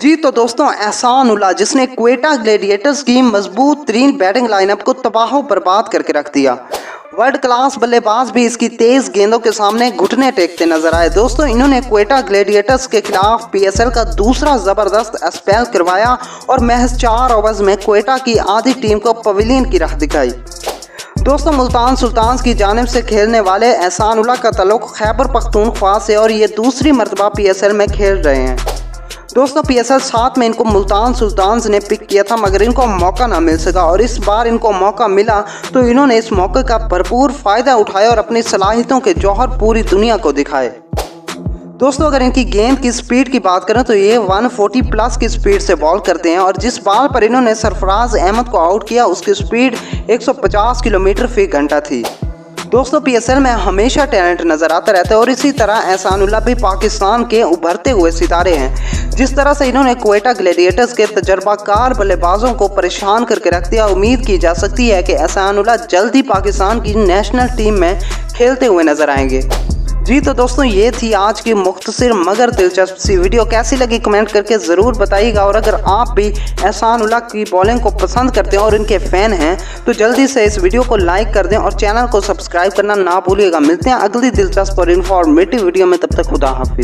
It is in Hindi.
जी तो दोस्तों, एहसान उल्लाह जिसने क्वेटा ग्लैडिएटर्स की मजबूत तरीन बैटिंग लाइनअप को तबाह बर्बाद करके रख दिया। वर्ल्ड क्लास बल्लेबाज भी इसकी तेज गेंदों के सामने घुटने टेकते नजर आए। दोस्तों, इन्होंने क्वेटा ग्लैडिएटर्स के खिलाफ पीएसएल का दूसरा जबरदस्त स्पेल करवाया और महज 4 ओवर्स में क्वेटा की आधी टीम को पवेलियन की राह दिखाई। दोस्तों, मुल्तान सुल्तान्स की जानिब से खेलने वाले एहसान उल्लाह का ताल्लुक खैबर पख्तूनख्वा से और ये दूसरी मरतबा पीएसएल में खेल रहे हैं। दोस्तों, पीएसएल 7 में इनको मुल्तान सुल्तान्स ने पिक किया था, मगर इनको मौका ना मिल सका और इस बार इनको मौका मिला तो इन्होंने इस मौके का भरपूर फ़ायदा उठाया और अपनी सलाहियतों के जौहर पूरी दुनिया को दिखाए। दोस्तों, अगर इनकी गेंद की स्पीड की बात करें तो ये 140 प्लस की स्पीड से बॉल करते हैं और जिस बॉल पर इन्होंने सरफराज अहमद को आउट किया उसकी स्पीड 150 किलोमीटर फी घंटा थी। दोस्तों, पीएसएल में हमेशा टैलेंट नज़र आता रहता है और इसी तरह एहसान उल्लाह भी पाकिस्तान के उभरते हुए सितारे हैं। जिस तरह से इन्होंने क्वेटा ग्लैडिएटर्स के तजर्बाकार बल्लेबाजों को परेशान करके रख दिया, उम्मीद की जा सकती है कि एहसान उल्लाह जल्द ही पाकिस्तान की नेशनल टीम में खेलते हुए नजर आएंगे। जी तो दोस्तों, ये थी आज की मुख्तसर मगर दिलचस्प सी वीडियो। कैसी लगी कमेंट करके ज़रूर बताइएगा और अगर आप भी एहसान उल्लाह की बॉलिंग को पसंद करते हैं और इनके फ़ैन हैं तो जल्दी से इस वीडियो को लाइक कर दें और चैनल को सब्सक्राइब करना ना भूलिएगा। मिलते हैं अगली दिलचस्प और इन्फॉर्मेटिव वीडियो में, तब तक खुदा हाफिज़।